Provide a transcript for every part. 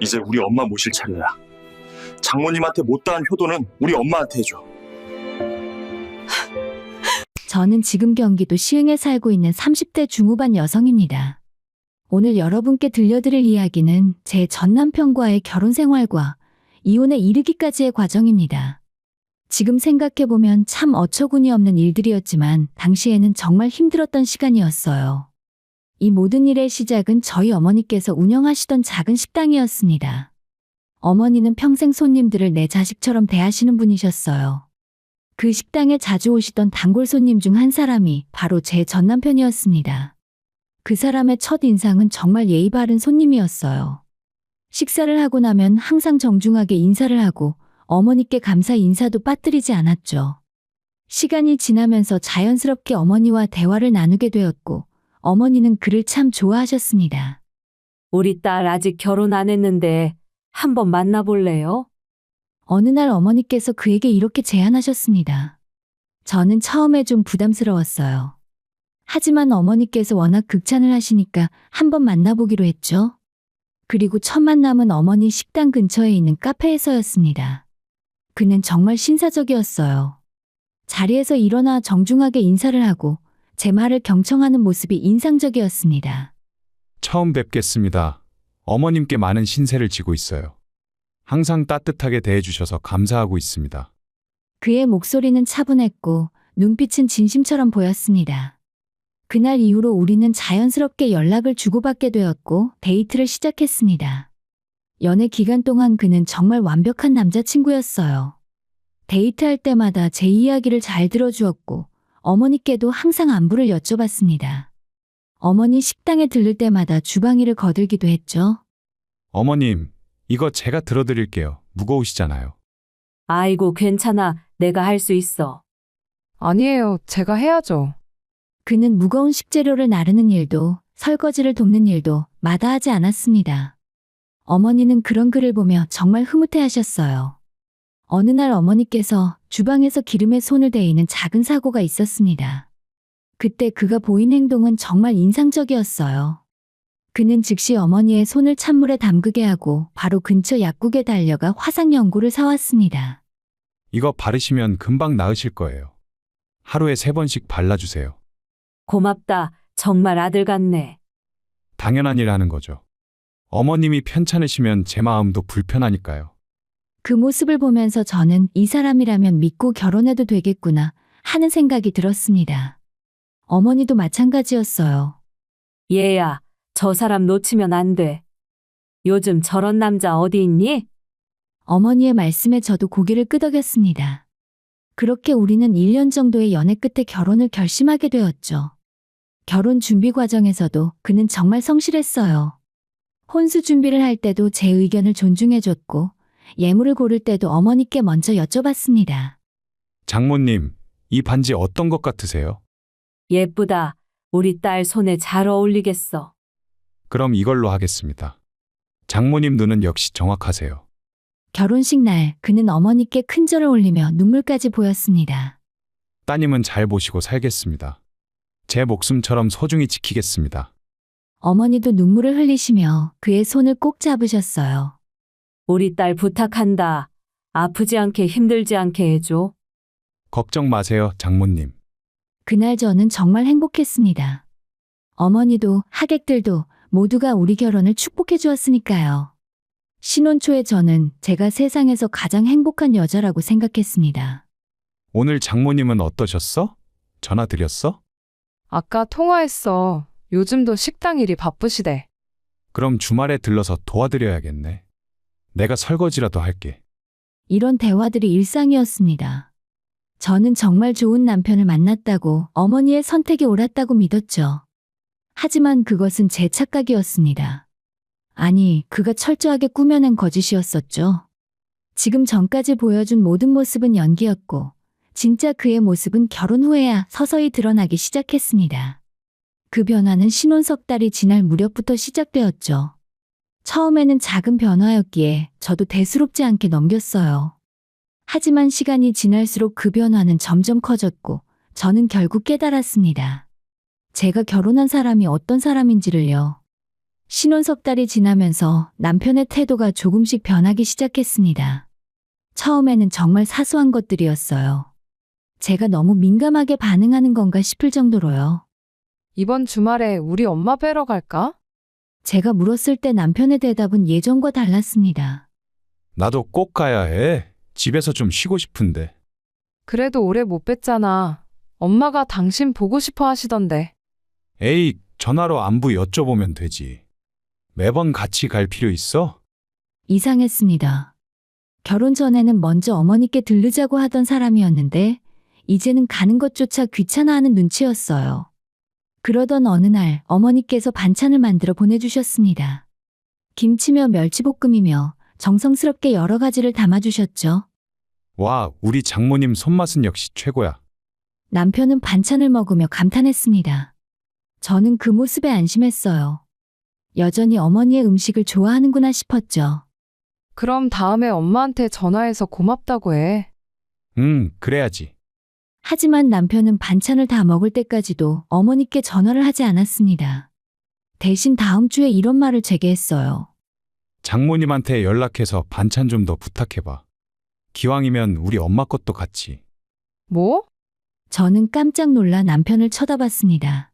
이제 우리 엄마 모실 차례야. 장모님한테 못다한 효도는 우리 엄마한테 해줘. 저는 지금 경기도 시흥에 살고 있는 30대 중후반 여성입니다. 오늘 여러분께 들려드릴 이야기는 제 전 남편과의 결혼 생활과 이혼에 이르기까지의 과정입니다. 지금 생각해보면 참 어처구니 없는 일들이었지만 당시에는 정말 힘들었던 시간이었어요. 이 모든 일의 시작은 저희 어머니께서 운영하시던 작은 식당이었습니다. 어머니는 평생 손님들을 내 자식처럼 대하시는 분이셨어요. 그 식당에 자주 오시던 단골 손님 중 한 사람이 바로 제 전 남편이었습니다. 그 사람의 첫 인상은 정말 예의 바른 손님이었어요. 식사를 하고 나면 항상 정중하게 인사를 하고 어머니께 감사 인사도 빠뜨리지 않았죠. 시간이 지나면서 자연스럽게 어머니와 대화를 나누게 되었고 어머니는 그를 참 좋아하셨습니다. 우리 딸 아직 결혼 안 했는데 한번 만나볼래요? 어느 날 어머니께서 그에게 이렇게 제안하셨습니다. 저는 처음에 좀 부담스러웠어요. 하지만 어머니께서 워낙 극찬을 하시니까 한번 만나보기로 했죠. 그리고 첫 만남은 어머니 식당 근처에 있는 카페에서였습니다. 그는 정말 신사적이었어요. 자리에서 일어나 정중하게 인사를 하고 제 말을 경청하는 모습이 인상적이었습니다. 처음 뵙겠습니다. 어머님께 많은 신세를 지고 있어요. 항상 따뜻하게 대해주셔서 감사하고 있습니다. 그의 목소리는 차분했고 눈빛은 진심처럼 보였습니다. 그날 이후로 우리는 자연스럽게 연락을 주고받게 되었고 데이트를 시작했습니다. 연애 기간 동안 그는 정말 완벽한 남자친구였어요. 데이트할 때마다 제 이야기를 잘 들어주었고 어머니께도 항상 안부를 여쭤봤습니다. 어머니 식당에 들를 때마다 주방 일을 거들기도 했죠. 어머님, 이거 제가 들어드릴게요. 무거우시잖아요. 아이고, 괜찮아. 내가 할 수 있어. 아니에요. 제가 해야죠. 그는 무거운 식재료를 나르는 일도 설거지를 돕는 일도 마다하지 않았습니다. 어머니는 그런 그를 보며 정말 흐뭇해하셨어요. 어느 날 어머니께서 주방에서 기름에 손을 대이는 작은 사고가 있었습니다. 그때 그가 보인 행동은 정말 인상적이었어요. 그는 즉시 어머니의 손을 찬물에 담그게 하고 바로 근처 약국에 달려가 화상 연고를 사왔습니다. 이거 바르시면 금방 나으실 거예요. 하루에 3번씩 발라주세요. 고맙다. 정말 아들 같네. 당연한 일 하는 거죠. 어머님이 편찮으시면 제 마음도 불편하니까요. 그 모습을 보면서 저는 이 사람이라면 믿고 결혼해도 되겠구나 하는 생각이 들었습니다. 어머니도 마찬가지였어요. 얘야, 저 사람 놓치면 안 돼. 요즘 저런 남자 어디 있니? 어머니의 말씀에 저도 고개를 끄덕였습니다. 그렇게 우리는 1년 정도의 연애 끝에 결혼을 결심하게 되었죠. 결혼 준비 과정에서도 그는 정말 성실했어요. 혼수 준비를 할 때도 제 의견을 존중해줬고 예물을 고를 때도 어머니께 먼저 여쭤봤습니다. 장모님, 이 반지 어떤 것 같으세요? 예쁘다. 우리 딸 손에 잘 어울리겠어. 그럼 이걸로 하겠습니다. 장모님 눈은 역시 정확하세요. 결혼식 날 그는 어머니께 큰 절을 올리며 눈물까지 보였습니다. 따님은 잘 보시고 살겠습니다. 제 목숨처럼 소중히 지키겠습니다. 어머니도 눈물을 흘리시며 그의 손을 꼭 잡으셨어요. 우리 딸 부탁한다. 아프지 않게 힘들지 않게 해줘. 걱정 마세요, 장모님. 그날 저는 정말 행복했습니다. 어머니도 하객들도 모두가 우리 결혼을 축복해 주었으니까요. 신혼 초에 저는 제가 세상에서 가장 행복한 여자라고 생각했습니다. 오늘 장모님은 어떠셨어? 전화 드렸어? 아까 통화했어. 요즘도 식당 일이 바쁘시대. 그럼 주말에 들러서 도와드려야겠네. 내가 설거지라도 할게. 이런 대화들이 일상이었습니다. 저는 정말 좋은 남편을 만났다고 어머니의 선택이 옳았다고 믿었죠. 하지만 그것은 제 착각이었습니다. 아니, 그가 철저하게 꾸며낸 거짓이었었죠. 지금 전까지 보여준 모든 모습은 연기였고 진짜 그의 모습은 결혼 후에야 서서히 드러나기 시작했습니다. 그 변화는 신혼 석 달이 지날 무렵부터 시작되었죠. 처음에는 작은 변화였기에 저도 대수롭지 않게 넘겼어요. 하지만 시간이 지날수록 그 변화는 점점 커졌고 저는 결국 깨달았습니다. 제가 결혼한 사람이 어떤 사람인지를요. 신혼 석 달이 지나면서 남편의 태도가 조금씩 변하기 시작했습니다. 처음에는 정말 사소한 것들이었어요. 제가 너무 민감하게 반응하는 건가 싶을 정도로요. 이번 주말에 우리 엄마 뵈러 갈까? 제가 물었을 때 남편의 대답은 예전과 달랐습니다. 나도 꼭 가야 해. 집에서 좀 쉬고 싶은데. 그래도 오래 못 뵀잖아. 엄마가 당신 보고 싶어 하시던데. 에이, 전화로 안부 여쭤보면 되지. 매번 같이 갈 필요 있어? 이상했습니다. 결혼 전에는 먼저 어머니께 들르자고 하던 사람이었는데 이제는 가는 것조차 귀찮아하는 눈치였어요. 그러던 어느 날 어머니께서 반찬을 만들어 보내주셨습니다. 김치며 멸치볶음이며 정성스럽게 여러 가지를 담아주셨죠. 와, 우리 장모님 손맛은 역시 최고야. 남편은 반찬을 먹으며 감탄했습니다. 저는 그 모습에 안심했어요. 여전히 어머니의 음식을 좋아하는구나 싶었죠. 그럼 다음에 엄마한테 전화해서 고맙다고 해. 그래야지. 하지만 남편은 반찬을 다 먹을 때까지도 어머니께 전화를 하지 않았습니다. 대신 다음 주에 이런 말을 제게 했어요. 장모님한테 연락해서 반찬 좀 더 부탁해봐. 기왕이면 우리 엄마 것도 같이. 뭐? 저는 깜짝 놀라 남편을 쳐다봤습니다.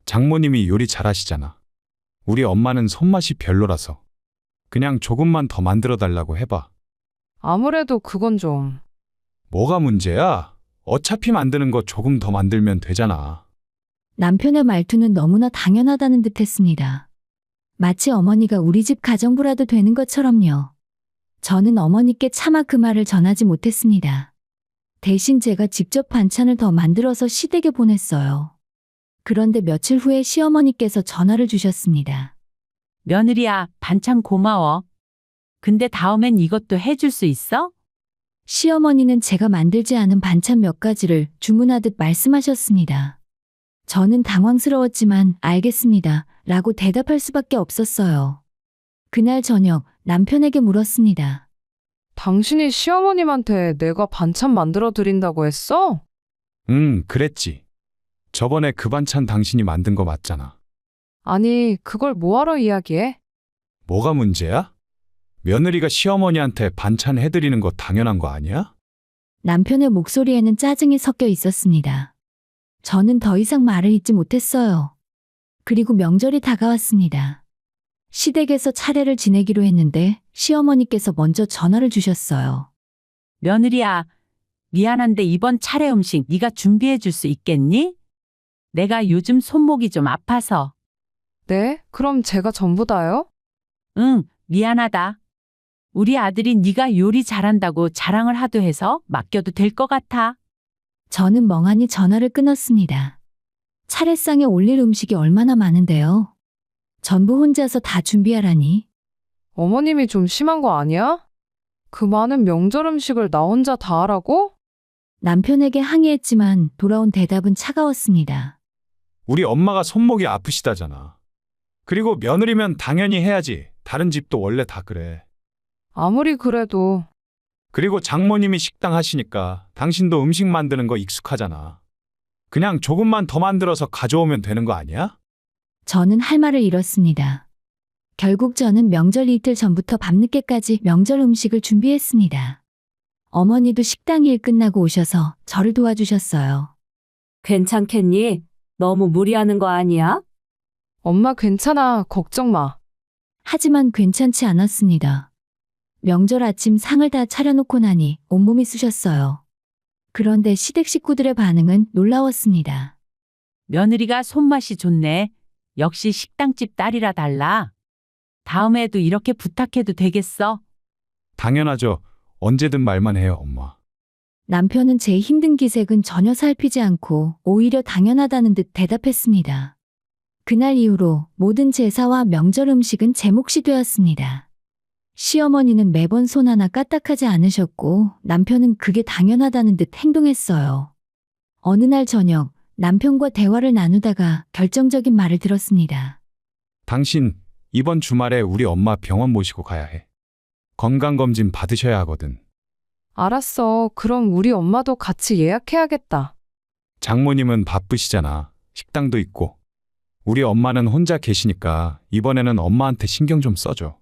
장모님이 요리 잘하시잖아. 우리 엄마는 손맛이 별로라서. 그냥 조금만 더 만들어 달라고 해봐. 아무래도 그건 좀. 뭐가 문제야? 어차피 만드는 거 조금 더 만들면 되잖아. 남편의 말투는 너무나 당연하다는 듯 했습니다. 마치 어머니가 우리 집 가정부라도 되는 것처럼요. 저는 어머니께 차마 그 말을 전하지 못했습니다. 대신 제가 직접 반찬을 더 만들어서 시댁에 보냈어요. 그런데 며칠 후에 시어머니께서 전화를 주셨습니다. 며느리야, 반찬 고마워. 근데 다음엔 이것도 해줄 수 있어? 시어머니는 제가 만들지 않은 반찬 몇 가지를 주문하듯 말씀하셨습니다. 저는 당황스러웠지만 알겠습니다. 라고 대답할 수밖에 없었어요. 그날 저녁 남편에게 물었습니다. 당신이 시어머님한테 내가 반찬 만들어 드린다고 했어? 그랬지. 저번에 그 반찬 당신이 만든 거 맞잖아. 아니, 그걸 뭐하러 이야기해? 뭐가 문제야? 며느리가 시어머니한테 반찬 해드리는 거 당연한 거 아니야? 남편의 목소리에는 짜증이 섞여 있었습니다. 저는 더 이상 말을 잇지 못했어요. 그리고 명절이 다가왔습니다. 시댁에서 차례를 지내기로 했는데 시어머니께서 먼저 전화를 주셨어요. 며느리야, 미안한데 이번 차례 음식 네가 준비해 줄 수 있겠니? 내가 요즘 손목이 좀 아파서. 네? 그럼 제가 전부 다요? 응, 미안하다. 우리 아들이 네가 요리 잘한다고 자랑을 하도 해서 맡겨도 될 것 같아. 저는 멍하니 전화를 끊었습니다. 차례상에 올릴 음식이 얼마나 많은데요. 전부 혼자서 다 준비하라니. 어머님이 좀 심한 거 아니야? 그 많은 명절 음식을 나 혼자 다 하라고? 남편에게 항의했지만 돌아온 대답은 차가웠습니다. 우리 엄마가 손목이 아프시다잖아. 그리고 며느리면 당연히 해야지. 다른 집도 원래 다 그래. 아무리 그래도 그리고 장모님이 식당 하시니까 당신도 음식 만드는 거 익숙하잖아. 그냥 조금만 더 만들어서 가져오면 되는 거 아니야? 저는 할 말을 잃었습니다. 결국 저는 명절 이틀 전부터 밤늦게까지 명절 음식을 준비했습니다. 어머니도 식당 일 끝나고 오셔서 저를 도와주셨어요. 괜찮겠니? 너무 무리하는 거 아니야? 엄마 괜찮아. 걱정 마. 하지만 괜찮지 않았습니다. 명절 아침 상을 다 차려놓고 나니 온몸이 쑤셨어요. 그런데 시댁 식구들의 반응은 놀라웠습니다. 며느리가 손맛이 좋네. 역시 식당집 딸이라 달라. 다음에도 이렇게 부탁해도 되겠어? 당연하죠. 언제든 말만 해요, 엄마. 남편은 제 힘든 기색은 전혀 살피지 않고 오히려 당연하다는 듯 대답했습니다. 그날 이후로 모든 제사와 명절 음식은 제 몫이 되었습니다. 시어머니는 매번 손 하나 까딱하지 않으셨고 남편은 그게 당연하다는 듯 행동했어요. 어느 날 저녁 남편과 대화를 나누다가 결정적인 말을 들었습니다. 당신, 이번 주말에 우리 엄마 병원 모시고 가야 해. 건강검진 받으셔야 하거든. 알았어. 그럼 우리 엄마도 같이 예약해야겠다. 장모님은 바쁘시잖아. 식당도 있고. 우리 엄마는 혼자 계시니까 이번에는 엄마한테 신경 좀 써줘.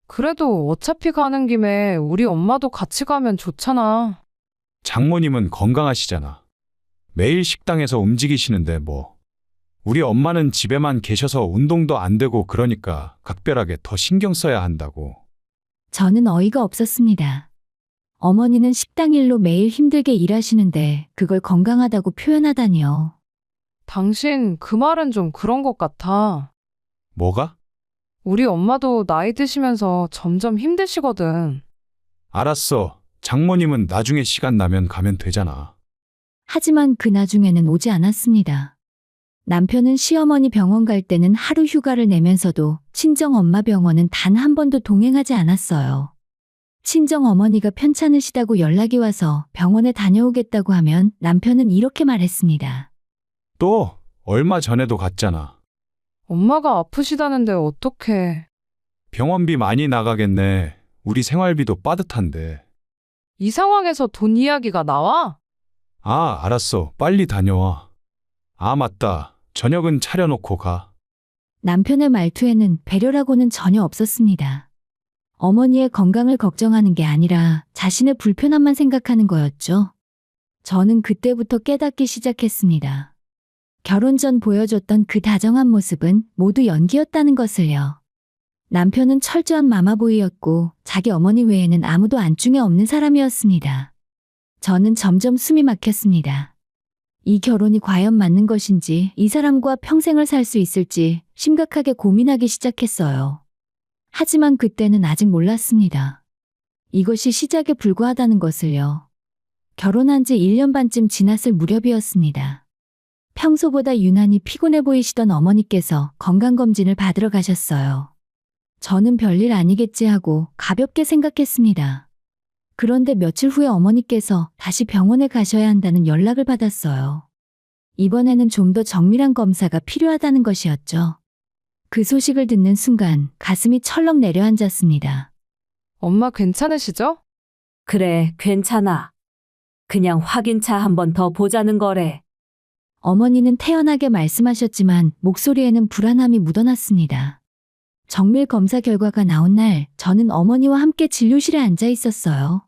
그래도 어차피 가는 김에 우리 엄마도 같이 가면 좋잖아. 장모님은 건강하시잖아. 매일 식당에서 움직이시는데 뭐. 우리 엄마는 집에만 계셔서 운동도 안 되고 그러니까 각별하게 더 신경 써야 한다고. 저는 어이가 없었습니다. 어머니는 식당 일로 매일 힘들게 일하시는데 그걸 건강하다고 표현하다니요. 당신 그 말은 좀 그런 것 같아. 뭐가? 우리 엄마도 나이 드시면서 점점 힘드시거든. 알았어. 장모님은 나중에 시간 나면 가면 되잖아. 하지만 그 나중에는 오지 않았습니다. 남편은 시어머니 병원 갈 때는 하루 휴가를 내면서도 친정엄마 병원은 단 한 번도 동행하지 않았어요. 친정어머니가 편찮으시다고 연락이 와서 병원에 다녀오겠다고 하면 남편은 이렇게 말했습니다. 또 얼마 전에도 갔잖아. 엄마가 아프시다는데 어떡해. 병원비 많이 나가겠네. 우리 생활비도 빠듯한데. 이 상황에서 돈 이야기가 나와? 아, 알았어. 빨리 다녀와. 아, 맞다. 저녁은 차려놓고 가. 남편의 말투에는 배려라고는 전혀 없었습니다. 어머니의 건강을 걱정하는 게 아니라 자신의 불편함만 생각하는 거였죠. 저는 그때부터 깨닫기 시작했습니다. 결혼 전 보여줬던 그 다정한 모습은 모두 연기였다는 것을요. 남편은 철저한 마마보이였고 자기 어머니 외에는 아무도 안중에 없는 사람이었습니다. 저는 점점 숨이 막혔습니다. 이 결혼이 과연 맞는 것인지, 이 사람과 평생을 살 수 있을지 심각하게 고민하기 시작했어요. 하지만 그때는 아직 몰랐습니다. 이것이 시작에 불과하다는 것을요. 결혼한 지 1년 반쯤 지났을 무렵이었습니다. 평소보다 유난히 피곤해 보이시던 어머니께서 건강검진을 받으러 가셨어요. 저는 별일 아니겠지 하고 가볍게 생각했습니다. 그런데 며칠 후에 어머니께서 다시 병원에 가셔야 한다는 연락을 받았어요. 이번에는 좀 더 정밀한 검사가 필요하다는 것이었죠. 그 소식을 듣는 순간 가슴이 철렁 내려앉았습니다. 엄마 괜찮으시죠? 그래, 괜찮아. 그냥 확인차 한 번 더 보자는 거래. 어머니는 태연하게 말씀하셨지만 목소리에는 불안함이 묻어났습니다. 정밀 검사 결과가 나온 날 저는 어머니와 함께 진료실에 앉아 있었어요.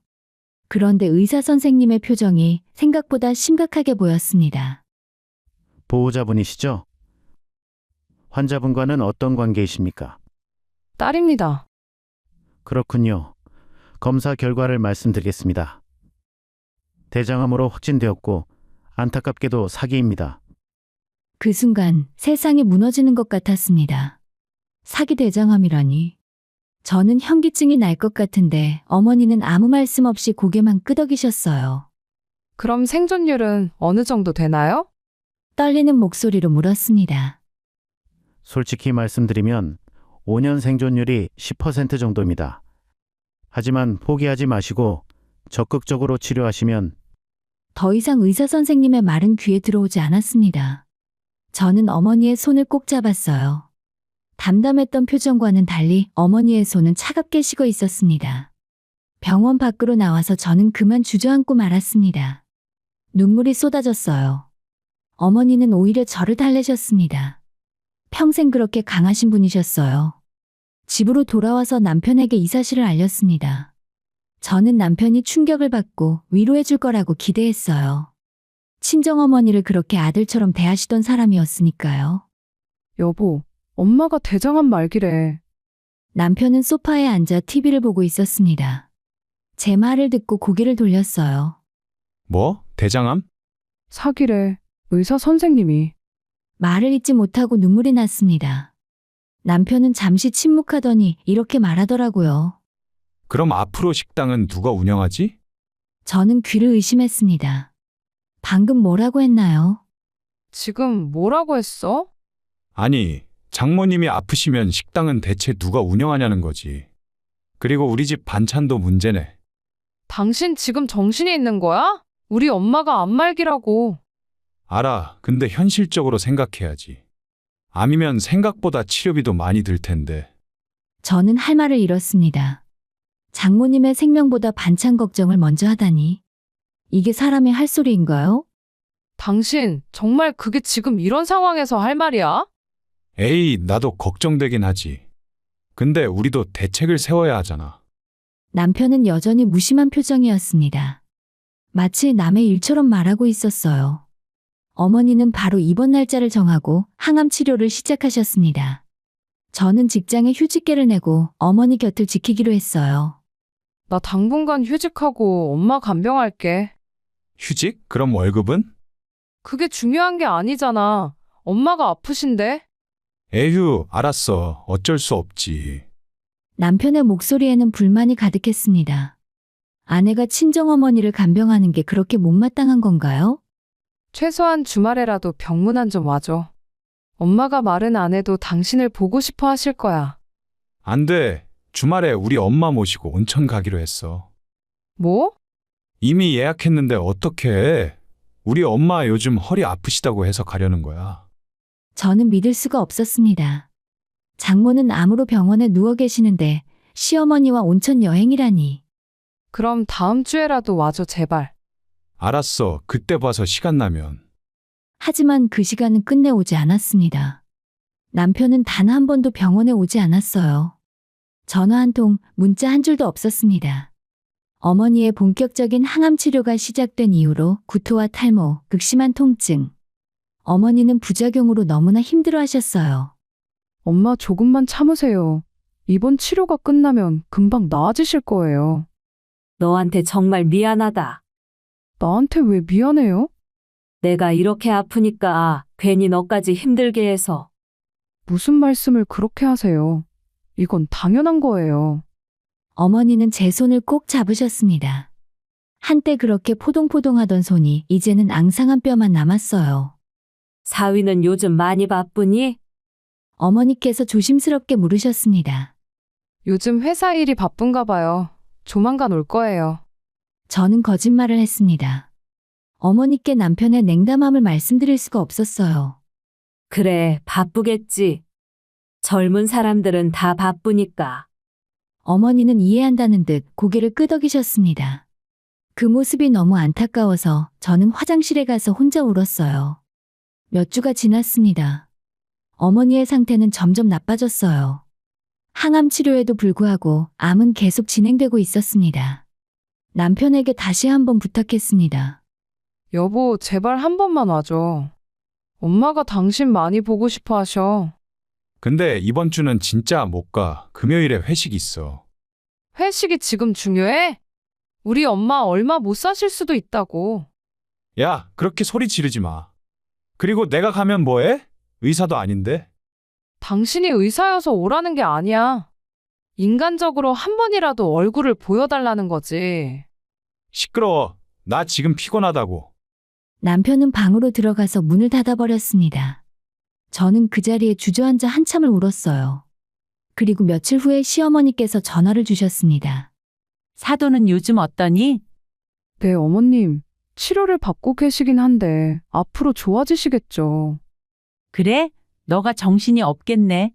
그런데 의사 선생님의 표정이 생각보다 심각하게 보였습니다. 보호자분이시죠? 환자분과는 어떤 관계이십니까? 딸입니다. 그렇군요. 검사 결과를 말씀드리겠습니다. 대장암으로 확진되었고 안타깝게도 사기입니다. 그 순간 세상이 무너지는 것 같았습니다. 사기 대장암이라니. 저는 현기증이 날 것 같은데 어머니는 아무 말씀 없이 고개만 끄덕이셨어요. 그럼 생존율은 어느 정도 되나요? 떨리는 목소리로 물었습니다. 솔직히 말씀드리면 5년 생존율이 10% 정도입니다. 하지만 포기하지 마시고 적극적으로 치료하시면 더 이상 의사 선생님의 말은 귀에 들어오지 않았습니다. 저는 어머니의 손을 꼭 잡았어요. 담담했던 표정과는 달리 어머니의 손은 차갑게 식어 있었습니다. 병원 밖으로 나와서 저는 그만 주저앉고 말았습니다. 눈물이 쏟아졌어요. 어머니는 오히려 저를 달래셨습니다. 평생 그렇게 강하신 분이셨어요. 집으로 돌아와서 남편에게 이 사실을 알렸습니다. 저는 남편이 충격을 받고 위로해 줄 거라고 기대했어요. 친정어머니를 그렇게 아들처럼 대하시던 사람이었으니까요. 여보, 엄마가 대장암 말기래. 남편은 소파에 앉아 TV를 보고 있었습니다. 제 말을 듣고 고개를 돌렸어요. 뭐? 대장암? 사기래. 의사 선생님이. 말을 잇지 못하고 눈물이 났습니다. 남편은 잠시 침묵하더니 이렇게 말하더라고요. 그럼 앞으로 식당은 누가 운영하지? 저는 귀를 의심했습니다. 방금 뭐라고 했나요? 지금 뭐라고 했어? 아니, 장모님이 아프시면 식당은 대체 누가 운영하냐는 거지. 그리고 우리 집 반찬도 문제네. 당신 지금 정신이 있는 거야? 우리 엄마가 암 말기라고. 알아. 근데 현실적으로 생각해야지. 암이면 생각보다 치료비도 많이 들 텐데. 저는 할 말을 잃었습니다. 장모님의 생명보다 반찬 걱정을 먼저 하다니. 이게 사람이 할 소리인가요? 당신 정말 그게 지금 이런 상황에서 할 말이야? 에이, 나도 걱정되긴 하지. 근데 우리도 대책을 세워야 하잖아. 남편은 여전히 무심한 표정이었습니다. 마치 남의 일처럼 말하고 있었어요. 어머니는 바로 입원 날짜를 정하고 항암 치료를 시작하셨습니다. 저는 직장에 휴직계를 내고 어머니 곁을 지키기로 했어요. 나 당분간 휴직하고 엄마 간병할게. 휴직? 그럼 월급은? 그게 중요한 게 아니잖아. 엄마가 아프신데? 에휴, 알았어. 어쩔 수 없지. 남편의 목소리에는 불만이 가득했습니다. 아내가 친정어머니를 간병하는 게 그렇게 못마땅한 건가요? 최소한 주말에라도 병문안 좀 와줘. 엄마가 말은 안 해도 당신을 보고 싶어 하실 거야. 안 돼. 주말에 우리 엄마 모시고 온천 가기로 했어. 뭐? 이미 예약했는데 어떡해. 우리 엄마 요즘 허리 아프시다고 해서 가려는 거야. 저는 믿을 수가 없었습니다. 장모는 암으로 병원에 누워 계시는데 시어머니와 온천 여행이라니. 그럼 다음 주에라도 와줘, 제발. 알았어. 그때 봐서 시간 나면. 하지만 그 시간은 끝내 오지 않았습니다. 남편은 단 한 번도 병원에 오지 않았어요. 전화 한 통, 문자 한 줄도 없었습니다. 어머니의 본격적인 항암 치료가 시작된 이후로 구토와 탈모, 극심한 통증. 어머니는 부작용으로 너무나 힘들어 하셨어요. 엄마 조금만 참으세요. 이번 치료가 끝나면 금방 나아지실 거예요. 너한테 정말 미안하다. 나한테 왜 미안해요? 내가 이렇게 아프니까 괜히 너까지 힘들게 해서. 무슨 말씀을 그렇게 하세요? 이건 당연한 거예요. 어머니는 제 손을 꼭 잡으셨습니다. 한때 그렇게 포동포동하던 손이 이제는 앙상한 뼈만 남았어요. 사위는 요즘 많이 바쁘니? 어머니께서 조심스럽게 물으셨습니다. 요즘 회사 일이 바쁜가 봐요. 조만간 올 거예요. 저는 거짓말을 했습니다. 어머니께 남편의 냉담함을 말씀드릴 수가 없었어요. 그래, 바쁘겠지. 젊은 사람들은 다 바쁘니까. 어머니는 이해한다는 듯 고개를 끄덕이셨습니다. 그 모습이 너무 안타까워서 저는 화장실에 가서 혼자 울었어요. 몇 주가 지났습니다. 어머니의 상태는 점점 나빠졌어요. 항암 치료에도 불구하고 암은 계속 진행되고 있었습니다. 남편에게 다시 한번 부탁했습니다. 여보, 제발 한 번만 와줘. 엄마가 당신 많이 보고 싶어 하셔. 근데 이번 주는 진짜 못 가. 금요일에 회식 있어. 회식이 지금 중요해? 우리 엄마 얼마 못 사실 수도 있다고. 야, 그렇게 소리 지르지 마. 그리고 내가 가면 뭐해? 의사도 아닌데. 당신이 의사여서 오라는 게 아니야. 인간적으로 한 번이라도 얼굴을 보여달라는 거지. 시끄러워. 나 지금 피곤하다고. 남편은 방으로 들어가서 문을 닫아버렸습니다. 저는 그 자리에 주저앉아 한참을 울었어요. 그리고 며칠 후에 시어머니께서 전화를 주셨습니다. 사도는 요즘 어떠니? 네, 어머님. 치료를 받고 계시긴 한데 앞으로 좋아지시겠죠. 그래? 너가 정신이 없겠네.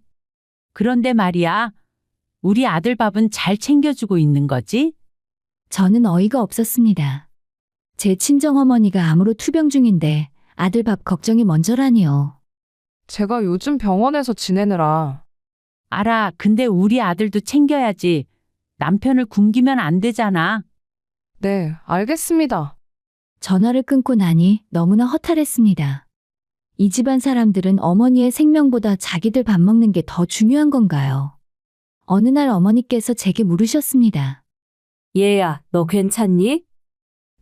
그런데 말이야, 우리 아들 밥은 잘 챙겨주고 있는 거지? 저는 어이가 없었습니다. 제 친정어머니가 암으로 투병 중인데 아들 밥 걱정이 먼저라니요. 제가 요즘 병원에서 지내느라. 알아. 근데 우리 아들도 챙겨야지. 남편을 굶기면 안 되잖아. 네, 알겠습니다. 전화를 끊고 나니 너무나 허탈했습니다. 이 집안 사람들은 어머니의 생명보다 자기들 밥 먹는 게 더 중요한 건가요? 어느 날 어머니께서 제게 물으셨습니다. 얘야, 너 괜찮니?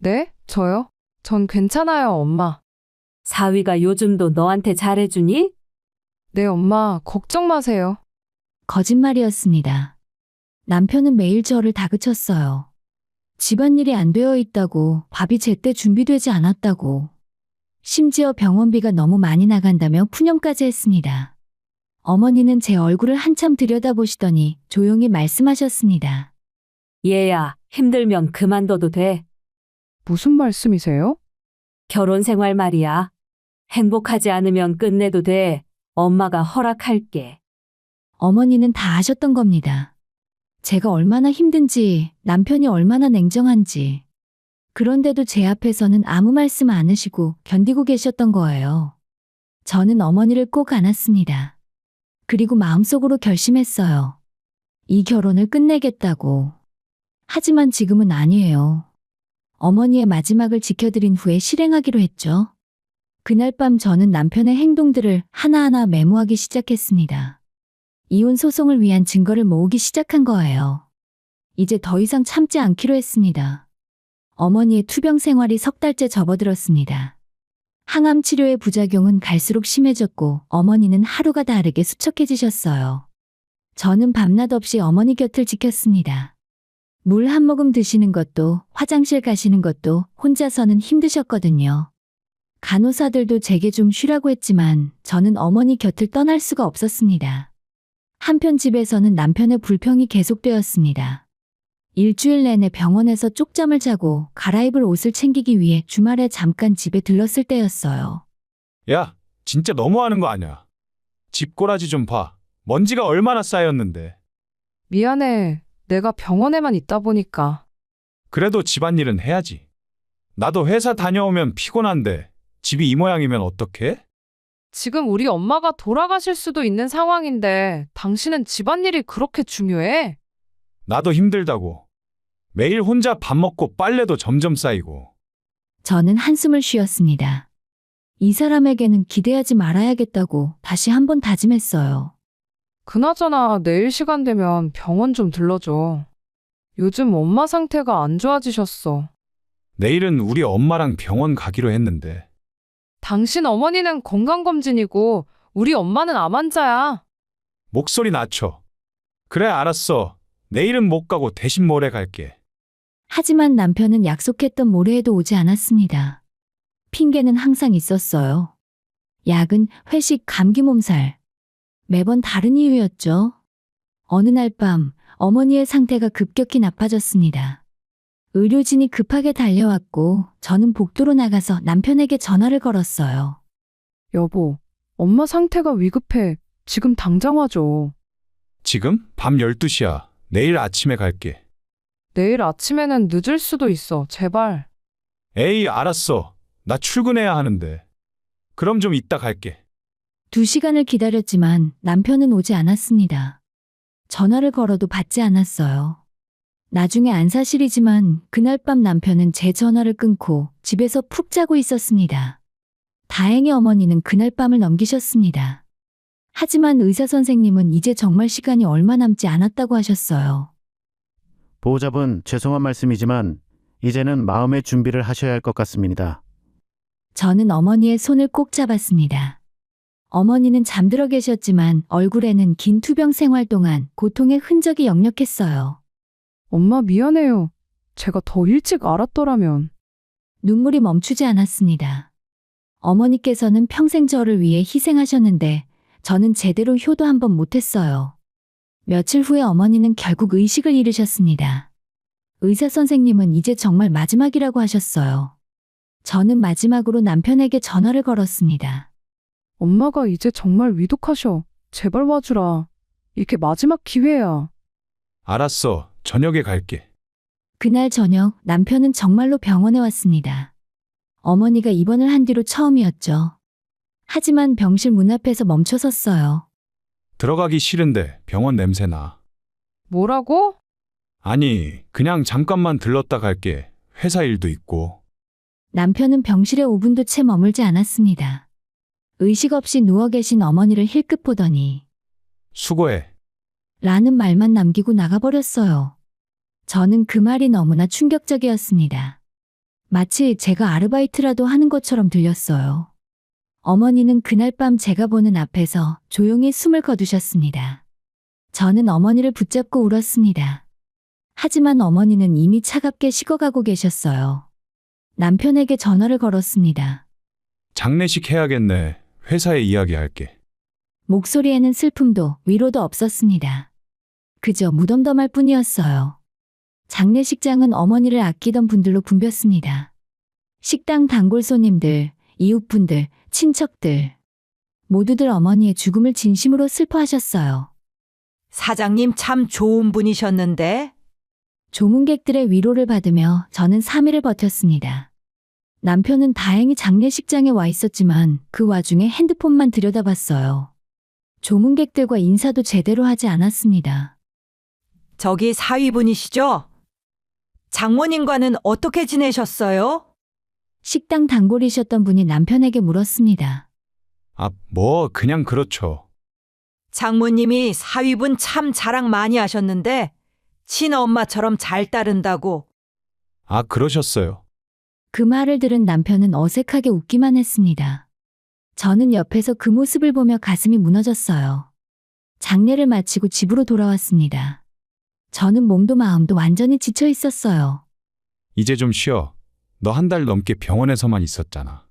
네? 저요? 전 괜찮아요, 엄마. 사위가 요즘도 너한테 잘해주니? 네, 엄마, 걱정 마세요. 거짓말이었습니다. 남편은 매일 저를 다그쳤어요. 집안일이 안 되어 있다고, 밥이 제때 준비되지 않았다고. 심지어 병원비가 너무 많이 나간다며 푸념까지 했습니다. 어머니는 제 얼굴을 한참 들여다보시더니 조용히 말씀하셨습니다. 얘야, 힘들면 그만둬도 돼. 무슨 말씀이세요? 결혼 생활 말이야. 행복하지 않으면 끝내도 돼. 엄마가 허락할게. 어머니는 다 아셨던 겁니다. 제가 얼마나 힘든지, 남편이 얼마나 냉정한지. 그런데도 제 앞에서는 아무 말씀 안 하시고 견디고 계셨던 거예요. 저는 어머니를 꼭 안았습니다. 그리고 마음속으로 결심했어요. 이 결혼을 끝내겠다고. 하지만 지금은 아니에요. 어머니의 마지막을 지켜드린 후에 실행하기로 했죠. 그날 밤 저는 남편의 행동들을 하나하나 메모하기 시작했습니다. 이혼 소송을 위한 증거를 모으기 시작한 거예요. 이제 더 이상 참지 않기로 했습니다. 어머니의 투병 생활이 석 달째 접어들었습니다. 항암 치료의 부작용은 갈수록 심해졌고 어머니는 하루가 다르게 수척해지셨어요. 저는 밤낮 없이 어머니 곁을 지켰습니다. 물 한 모금 드시는 것도 화장실 가시는 것도 혼자서는 힘드셨거든요. 간호사들도 제게 좀 쉬라고 했지만 저는 어머니 곁을 떠날 수가 없었습니다. 한편 집에서는 남편의 불평이 계속되었습니다. 일주일 내내 병원에서 쪽잠을 자고 갈아입을 옷을 챙기기 위해 주말에 잠깐 집에 들렀을 때였어요. 야, 진짜 너무하는 거 아니야. 집꼬라지 좀 봐. 먼지가 얼마나 쌓였는데. 미안해. 내가 병원에만 있다 보니까. 그래도 집안일은 해야지. 나도 회사 다녀오면 피곤한데 집이 이 모양이면 어떡해? 지금 우리 엄마가 돌아가실 수도 있는 상황인데 당신은 집안일이 그렇게 중요해? 나도 힘들다고. 매일 혼자 밥 먹고 빨래도 점점 쌓이고. 저는 한숨을 쉬었습니다. 이 사람에게는 기대하지 말아야겠다고 다시 한번 다짐했어요. 그나저나 내일 시간 되면 병원 좀 들러줘. 요즘 엄마 상태가 안 좋아지셨어. 내일은 우리 엄마랑 병원 가기로 했는데. 당신 어머니는 건강검진이고 우리 엄마는 암 환자야. 목소리 낮춰. 그래, 알았어. 내일은 못 가고 대신 모레 갈게. 하지만 남편은 약속했던 모레에도 오지 않았습니다. 핑계는 항상 있었어요. 야근, 회식, 감기 몸살. 매번 다른 이유였죠. 어느 날 밤 어머니의 상태가 급격히 나빠졌습니다. 의료진이 급하게 달려왔고 저는 복도로 나가서 남편에게 전화를 걸었어요. 여보, 엄마 상태가 위급해. 지금 당장 와줘. 지금? 밤 12시야. 내일 아침에 갈게. 내일 아침에는 늦을 수도 있어. 제발. 에이, 알았어. 나 출근해야 하는데. 그럼 좀 이따 갈게. 2시간을 기다렸지만 남편은 오지 않았습니다. 전화를 걸어도 받지 않았어요. 나중에 안 사실이지만 그날 밤 남편은 제 전화를 끊고 집에서 푹 자고 있었습니다. 다행히 어머니는 그날 밤을 넘기셨습니다. 하지만 의사 선생님은 이제 정말 시간이 얼마 남지 않았다고 하셨어요. 보호자분, 죄송한 말씀이지만 이제는 마음의 준비를 하셔야 할 것 같습니다. 저는 어머니의 손을 꼭 잡았습니다. 어머니는 잠들어 계셨지만 얼굴에는 긴 투병 생활 동안 고통의 흔적이 역력했어요. 엄마 미안해요. 제가 더 일찍 알았더라면. 눈물이 멈추지 않았습니다. 어머니께서는 평생 저를 위해 희생하셨는데 저는 제대로 효도 한 번 못했어요. 며칠 후에 어머니는 결국 의식을 잃으셨습니다. 의사 선생님은 이제 정말 마지막이라고 하셨어요. 저는 마지막으로 남편에게 전화를 걸었습니다. 엄마가 이제 정말 위독하셔. 제발 와주라. 이게 마지막 기회야. 알았어. 저녁에 갈게. 그날 저녁 남편은 정말로 병원에 왔습니다. 어머니가 입원을 한 뒤로 처음이었죠. 하지만 병실 문 앞에서 멈춰 섰어요. 들어가기 싫은데 병원 냄새 나. 뭐라고? 아니, 그냥 잠깐만 들렀다 갈게. 회사 일도 있고. 남편은 병실에 5분도 채 머물지 않았습니다. 의식 없이 누워 계신 어머니를 힐끗 보더니 수고해. 라는 말만 남기고 나가버렸어요. 저는 그 말이 너무나 충격적이었습니다. 마치 제가 아르바이트라도 하는 것처럼 들렸어요. 어머니는 그날 밤 제가 보는 앞에서 조용히 숨을 거두셨습니다. 저는 어머니를 붙잡고 울었습니다. 하지만 어머니는 이미 차갑게 식어가고 계셨어요. 남편에게 전화를 걸었습니다. 장례식 해야겠네. 회사에 이야기할게. 목소리에는 슬픔도 위로도 없었습니다. 그저 무덤덤할 뿐이었어요. 장례식장은 어머니를 아끼던 분들로 붐볐습니다. 식당 단골 손님들, 이웃분들, 친척들. 모두들 어머니의 죽음을 진심으로 슬퍼하셨어요. 사장님 참 좋은 분이셨는데. 조문객들의 위로를 받으며 저는 3일을 버텼습니다. 남편은 다행히 장례식장에 와 있었지만 그 와중에 핸드폰만 들여다봤어요. 조문객들과 인사도 제대로 하지 않았습니다. 저기 사위분이시죠? 장모님과는 어떻게 지내셨어요? 식당 단골이셨던 분이 남편에게 물었습니다. 아, 뭐 그냥 그렇죠. 장모님이 사위분 참 자랑 많이 하셨는데 친엄마처럼 잘 따른다고. 아, 그러셨어요. 그 말을 들은 남편은 어색하게 웃기만 했습니다. 저는 옆에서 그 모습을 보며 가슴이 무너졌어요. 장례를 마치고 집으로 돌아왔습니다. 저는 몸도 마음도 완전히 지쳐 있었어요. 이제 좀 쉬어. 너 한 달 넘게 병원에서만 있었잖아.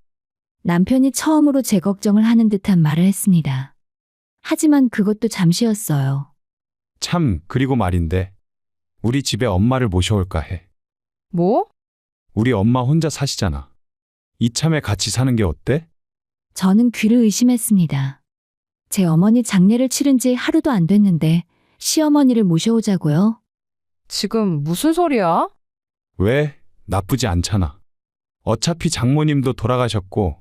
남편이 처음으로 제 걱정을 하는 듯한 말을 했습니다. 하지만 그것도 잠시였어요. 참, 그리고 말인데. 우리 집에 엄마를 모셔올까 해. 뭐? 우리 엄마 혼자 사시잖아. 이참에 같이 사는 게 어때? 저는 귀를 의심했습니다. 제 어머니 장례를 치른 지 하루도 안 됐는데 시어머니를 모셔오자고요? 지금 무슨 소리야? 왜? 나쁘지 않잖아. 어차피 장모님도 돌아가셨고,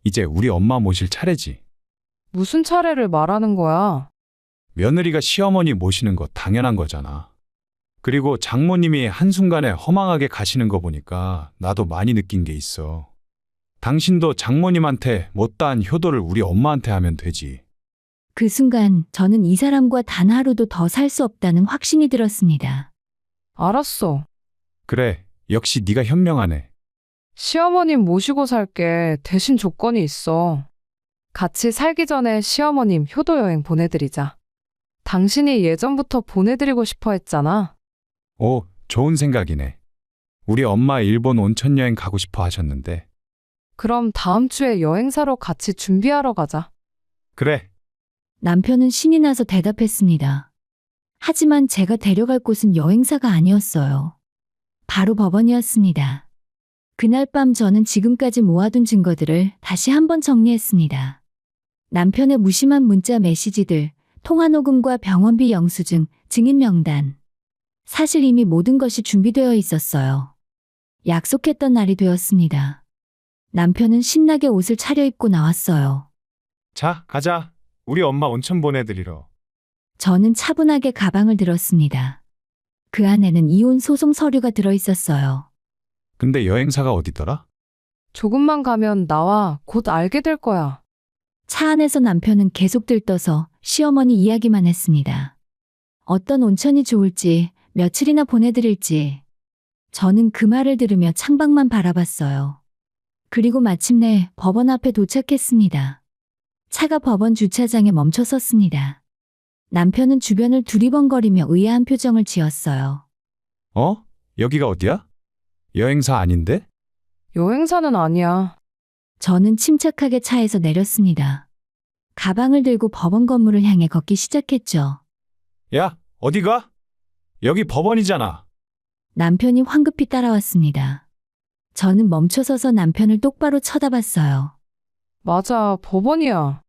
이제 우리 엄마 모실 차례지. 무슨 차례를 말하는 거야? 며느리가 시어머니 모시는 거 당연한 거잖아. 그리고 장모님이 한순간에 허망하게 가시는 거 보니까 나도 많이 느낀 게 있어. 당신도 장모님한테 못다한 효도를 우리 엄마한테 하면 되지. 그 순간 저는 이 사람과 단 하루도 더 살 수 없다는 확신이 들었습니다. 알았어. 그래, 역시 네가 현명하네. 시어머님 모시고 살게 대신 조건이 있어. 같이 살기 전에 시어머님 효도 여행 보내드리자. 당신이 예전부터 보내드리고 싶어 했잖아. 오, 좋은 생각이네. 우리 엄마 일본 온천 여행 가고 싶어 하셨는데. 그럼 다음 주에 여행사로 같이 준비하러 가자. 그래, 남편은 신이 나서 대답했습니다. 하지만 제가 데려갈 곳은 여행사가 아니었어요. 바로 법원이었습니다. 그날 밤 저는 지금까지 모아둔 증거들을 다시 한번 정리했습니다. 남편의 무심한 문자 메시지들, 통화녹음과 병원비 영수증, 증인 명단. 사실 이미 모든 것이 준비되어 있었어요. 약속했던 날이 되었습니다. 남편은 신나게 옷을 차려입고 나왔어요. 자, 가자. 우리 엄마 온천 보내드리러. 저는 차분하게 가방을 들었습니다. 그 안에는 이혼 소송 서류가 들어 있었어요. 근데 여행사가 어디더라? 조금만 가면 나와 곧 알게 될 거야. 차 안에서 남편은 계속 들떠서 시어머니 이야기만 했습니다. 어떤 온천이 좋을지, 며칠이나 보내드릴지. 저는 그 말을 들으며 창밖만 바라봤어요. 그리고 마침내 법원 앞에 도착했습니다. 차가 법원 주차장에 멈춰 섰습니다. 남편은 주변을 두리번거리며 의아한 표정을 지었어요. 어? 여기가 어디야? 여행사 아닌데? 여행사는 아니야. 저는 침착하게 차에서 내렸습니다. 가방을 들고 법원 건물을 향해 걷기 시작했죠. 야, 어디 가? 여기 법원이잖아. 남편이 황급히 따라왔습니다. 저는 멈춰서서 남편을 똑바로 쳐다봤어요. 맞아, 법원이야.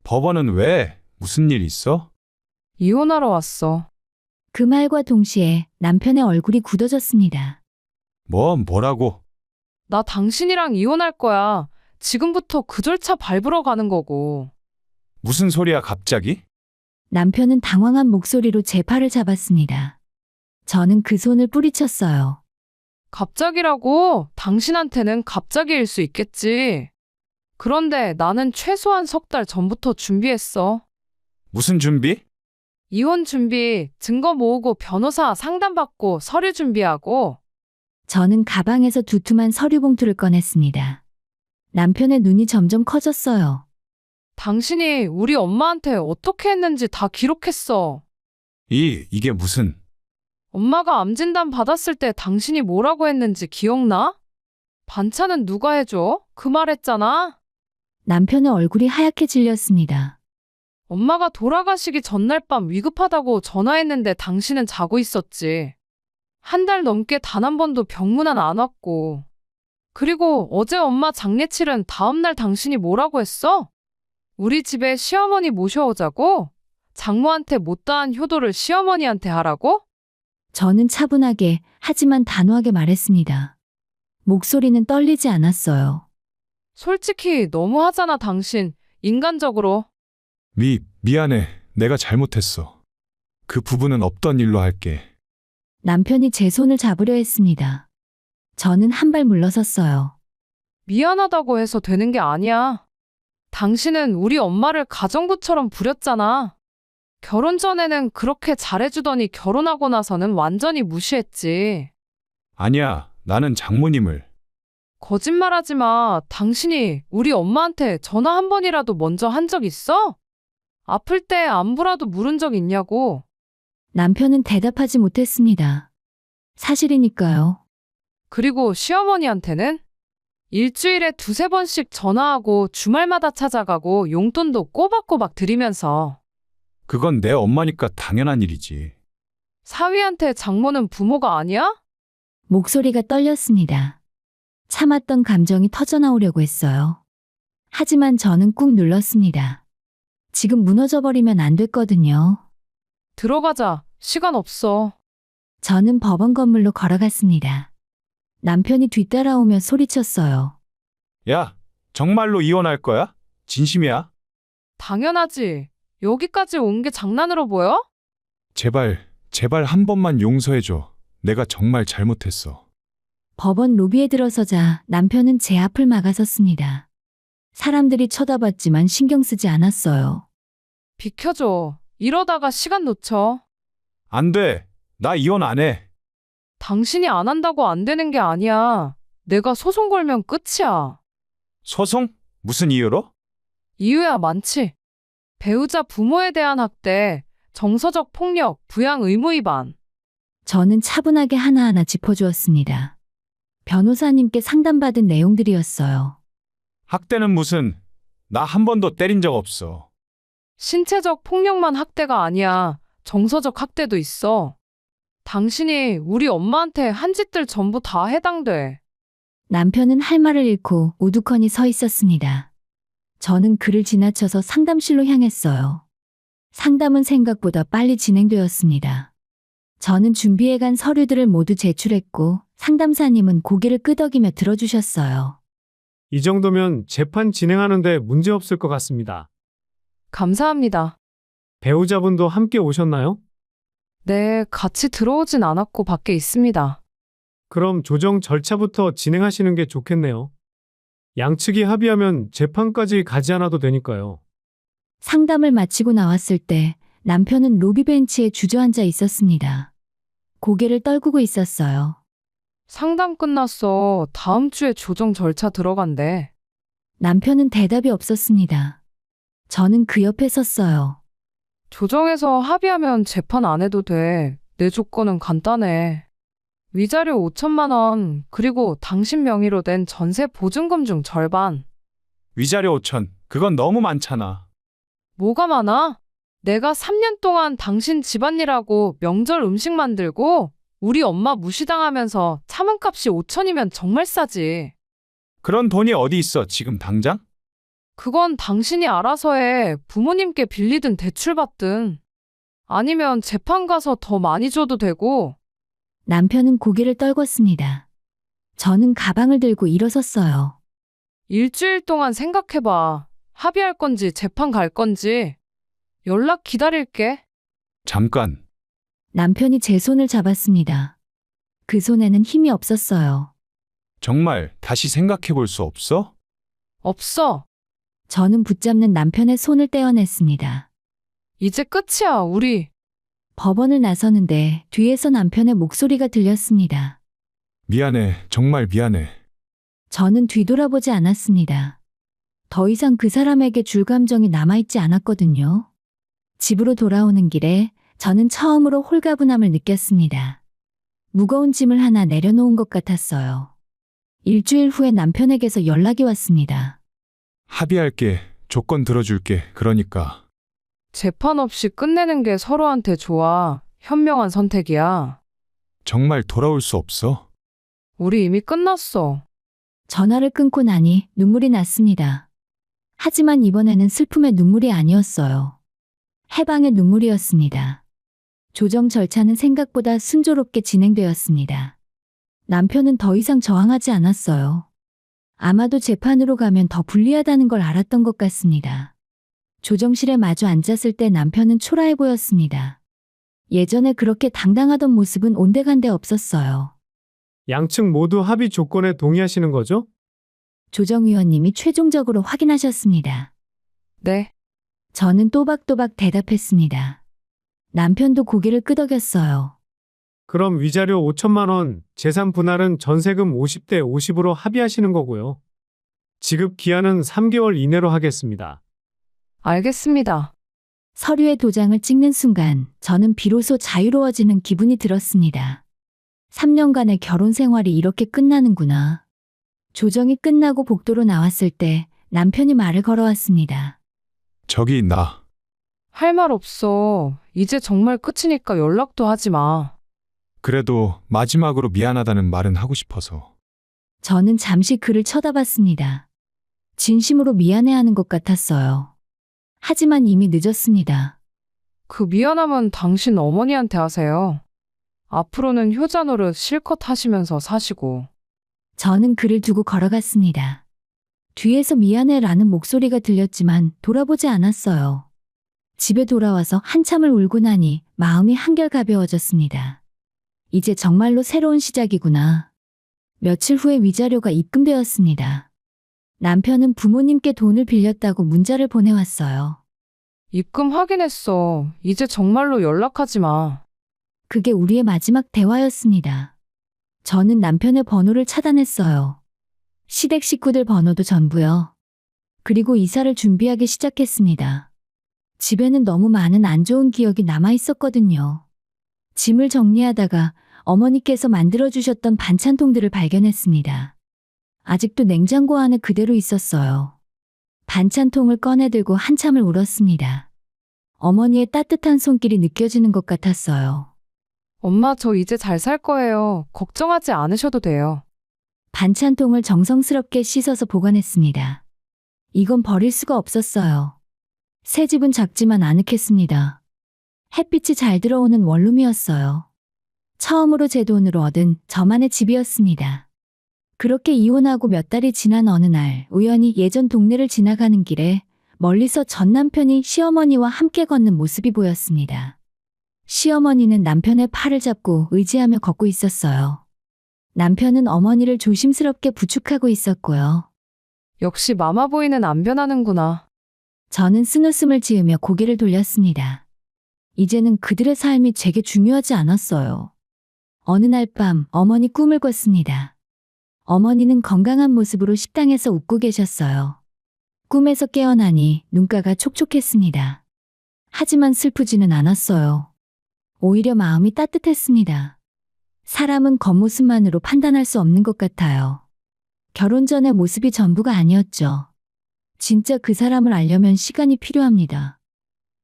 법원은 왜? 무슨 일 있어? 이혼하러 왔어. 그 말과 동시에 남편의 얼굴이 굳어졌습니다. 뭐라고? 나 당신이랑 이혼할 거야. 지금부터 그 절차 밟으러 가는 거고. 무슨 소리야, 갑자기? 남편은 당황한 목소리로 제 팔을 잡았습니다. 저는 그 손을 뿌리쳤어요. 갑자기라고? 당신한테는 갑자기일 수 있겠지. 그런데 나는 최소한 3달 전부터 준비했어. 무슨 준비? 이혼 준비, 증거 모으고 변호사 상담받고 서류 준비하고. 저는 가방에서 두툼한 서류 봉투를 꺼냈습니다. 남편의 눈이 점점 커졌어요. 당신이 우리 엄마한테 어떻게 했는지 다 기록했어. 이게 무슨... 엄마가 암 진단 받았을 때 당신이 뭐라고 했는지 기억나? 반찬은 누가 해줘? 그 말 했잖아. 남편의 얼굴이 하얗게 질렸습니다. 엄마가 돌아가시기 전날 밤 위급하다고 전화했는데 당신은 자고 있었지. 1달 넘게 단 한 번도 병문안 안 왔고. 그리고 어제 엄마 장례치른 다음날 당신이 뭐라고 했어? 우리 집에 시어머니 모셔오자고? 장모한테 못다한 효도를 시어머니한테 하라고? 저는 차분하게 하지만 단호하게 말했습니다. 목소리는 떨리지 않았어요. 솔직히 너무하잖아, 당신. 인간적으로. 미안해. 내가 잘못했어. 그 부분은 없던 일로 할게. 남편이 제 손을 잡으려 했습니다. 저는 한 발 물러섰어요. 미안하다고 해서 되는 게 아니야. 당신은 우리 엄마를 가정부처럼 부렸잖아. 결혼 전에는 그렇게 잘해주더니 결혼하고 나서는 완전히 무시했지. 아니야. 나는 장모님을. 거짓말하지 마. 당신이 우리 엄마한테 전화 한 번이라도 먼저 한 적 있어? 아플 때 안부라도 물은 적 있냐고. 남편은 대답하지 못했습니다. 사실이니까요. 그리고 시어머니한테는 일주일에 두세 번씩 전화하고 주말마다 찾아가고 용돈도 꼬박꼬박 드리면서. 그건 내 엄마니까 당연한 일이지. 사위한테 장모는 부모가 아니야? 목소리가 떨렸습니다. 참았던 감정이 터져나오려고 했어요. 하지만 저는 꾹 눌렀습니다. 지금 무너져버리면 안 됐거든요. 들어가자. 시간 없어. 저는 법원 건물로 걸어갔습니다. 남편이 뒤따라오며 소리쳤어요. 야, 정말로 이혼할 거야? 진심이야? 당연하지. 여기까지 온 게 장난으로 보여? 제발, 제발 한 번만 용서해줘. 내가 정말 잘못했어. 법원 로비에 들어서자 남편은 제 앞을 막아섰습니다. 사람들이 쳐다봤지만 신경 쓰지 않았어요. 비켜줘. 이러다가 시간 놓쳐. 안 돼. 나 이혼 안 해. 당신이 안 한다고 안 되는 게 아니야. 내가 소송 걸면 끝이야. 소송? 무슨 이유로? 이유야 많지. 배우자 부모에 대한 학대, 정서적 폭력, 부양 의무 위반. 저는 차분하게 하나하나 짚어주었습니다. 변호사님께 상담받은 내용들이었어요. 학대는 무슨? 나 한 번도 때린 적 없어. 신체적 폭력만 학대가 아니야. 정서적 학대도 있어. 당신이 우리 엄마한테 한 짓들 전부 다 해당돼. 남편은 할 말을 잃고 우두커니 서 있었습니다. 저는 그를 지나쳐서 상담실로 향했어요. 상담은 생각보다 빨리 진행되었습니다. 저는 준비해간 서류들을 모두 제출했고 상담사님은 고개를 끄덕이며 들어주셨어요. 이 정도면 재판 진행하는데 문제 없을 것 같습니다. 감사합니다. 배우자분도 함께 오셨나요? 네, 같이 들어오진 않았고 밖에 있습니다. 그럼 조정 절차부터 진행하시는 게 좋겠네요. 양측이 합의하면 재판까지 가지 않아도 되니까요. 상담을 마치고 나왔을 때 남편은 로비 벤치에 주저앉아 있었습니다. 고개를 떨구고 있었어요. 상담 끝났어. 다음 주에 조정 절차 들어간대. 남편은 대답이 없었습니다. 저는 그 옆에 섰어요. 조정에서 합의하면 재판 안 해도 돼. 내 조건은 간단해. 위자료 5천만 원, 그리고 당신 명의로 된 전세 보증금 중 절반. 위자료 5천. 그건 너무 많잖아. 뭐가 많아? 내가 3년 동안 당신 집안일하고 명절 음식 만들고 우리 엄마 무시당하면서 참은 값이 5천이면 정말 싸지. 그런 돈이 어디 있어, 지금 당장? 그건 당신이 알아서 해. 부모님께 빌리든 대출받든. 아니면 재판 가서 더 많이 줘도 되고. 남편은 고개를 떨궜습니다. 저는 가방을 들고 일어섰어요. 일주일 동안 생각해봐. 합의할 건지 재판 갈 건지. 연락 기다릴게. 잠깐. 남편이 제 손을 잡았습니다. 그 손에는 힘이 없었어요. 정말 다시 생각해 볼 수 없어? 없어. 저는 붙잡는 남편의 손을 떼어냈습니다. 이제 끝이야, 우리. 법원을 나서는데 뒤에서 남편의 목소리가 들렸습니다. 미안해. 정말 미안해. 저는 뒤돌아보지 않았습니다. 더 이상 그 사람에게 줄 감정이 남아있지 않았거든요. 집으로 돌아오는 길에 저는 처음으로 홀가분함을 느꼈습니다. 무거운 짐을 하나 내려놓은 것 같았어요. 일주일 후에 남편에게서 연락이 왔습니다. 합의할게. 조건 들어줄게. 그러니까. 재판 없이 끝내는 게 서로한테 좋아. 현명한 선택이야. 정말 돌아올 수 없어? 우리 이미 끝났어. 전화를 끊고 나니 눈물이 났습니다. 하지만 이번에는 슬픔의 눈물이 아니었어요. 해방의 눈물이었습니다. 조정 절차는 생각보다 순조롭게 진행되었습니다. 남편은 더 이상 저항하지 않았어요. 아마도 재판으로 가면 더 불리하다는 걸 알았던 것 같습니다. 조정실에 마주 앉았을 때 남편은 초라해 보였습니다. 예전에 그렇게 당당하던 모습은 온데간데 없었어요. 양측 모두 합의 조건에 동의하시는 거죠? 조정위원님이 최종적으로 확인하셨습니다. 네. 저는 또박또박 대답했습니다. 남편도 고개를 끄덕였어요. 그럼 위자료 5천만 원, 재산 분할은 전세금 50대 50으로 합의하시는 거고요. 지급 기한은 3개월 이내로 하겠습니다. 알겠습니다. 서류에 도장을 찍는 순간 저는 비로소 자유로워지는 기분이 들었습니다. 3년간의 결혼 생활이 이렇게 끝나는구나. 조정이 끝나고 복도로 나왔을 때 남편이 말을 걸어왔습니다. 저기 나 할 말 없어. 이제 정말 끝이니까 연락도 하지 마. 그래도 마지막으로 미안하다는 말은 하고 싶어서. 저는 잠시 그를 쳐다봤습니다. 진심으로 미안해하는 것 같았어요. 하지만 이미 늦었습니다. 그 미안함은 당신 어머니한테 하세요. 앞으로는 효자 노릇 실컷 하시면서 사시고. 저는 그를 두고 걸어갔습니다. 뒤에서 미안해라는 목소리가 들렸지만 돌아보지 않았어요. 집에 돌아와서 한참을 울고 나니 마음이 한결 가벼워졌습니다. 이제 정말로 새로운 시작이구나. 며칠 후에 위자료가 입금되었습니다. 남편은 부모님께 돈을 빌렸다고 문자를 보내왔어요. 입금 확인했어. 이제 정말로 연락하지 마. 그게 우리의 마지막 대화였습니다. 저는 남편의 번호를 차단했어요. 시댁 식구들 번호도 전부요. 그리고 이사를 준비하기 시작했습니다. 집에는 너무 많은 안 좋은 기억이 남아 있었거든요. 짐을 정리하다가 어머니께서 만들어주셨던 반찬통들을 발견했습니다. 아직도 냉장고 안에 그대로 있었어요. 반찬통을 꺼내들고 한참을 울었습니다. 어머니의 따뜻한 손길이 느껴지는 것 같았어요. 엄마, 저 이제 잘 살 거예요. 걱정하지 않으셔도 돼요. 반찬통을 정성스럽게 씻어서 보관했습니다. 이건 버릴 수가 없었어요. 새 집은 작지만 아늑했습니다. 햇빛이 잘 들어오는 원룸이었어요. 처음으로 제 돈으로 얻은 저만의 집이었습니다. 그렇게 이혼하고 몇 달이 지난 어느 날 우연히 예전 동네를 지나가는 길에 멀리서 전 남편이 시어머니와 함께 걷는 모습이 보였습니다. 시어머니는 남편의 팔을 잡고 의지하며 걷고 있었어요. 남편은 어머니를 조심스럽게 부축하고 있었고요. 역시 마마보이는 안 변하는구나. 저는 쓴웃음을 지으며 고개를 돌렸습니다. 이제는 그들의 삶이 제게 중요하지 않았어요. 어느 날 밤 어머니 꿈을 꿨습니다. 어머니는 건강한 모습으로 식당에서 웃고 계셨어요. 꿈에서 깨어나니 눈가가 촉촉했습니다. 하지만 슬프지는 않았어요. 오히려 마음이 따뜻했습니다. 사람은 겉모습만으로 판단할 수 없는 것 같아요. 결혼 전의 모습이 전부가 아니었죠. 진짜 그 사람을 알려면 시간이 필요합니다.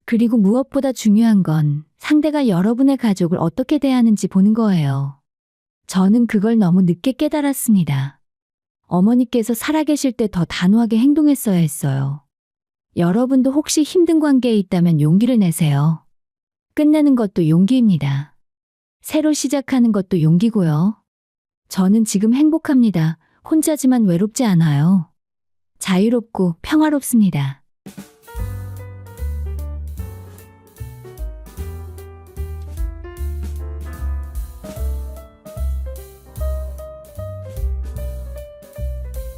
그리고 무엇보다 중요한 건 상대가 여러분의 가족을 어떻게 대하는지 보는 거예요. 저는 그걸 너무 늦게 깨달았습니다. 어머니께서 살아계실 때 더 단호하게 행동했어야 했어요. 여러분도 혹시 힘든 관계에 있다면 용기를 내세요. 끝내는 것도 용기입니다. 새로 시작하는 것도 용기고요. 저는 지금 행복합니다. 혼자지만 외롭지 않아요. 자유롭고 평화롭습니다.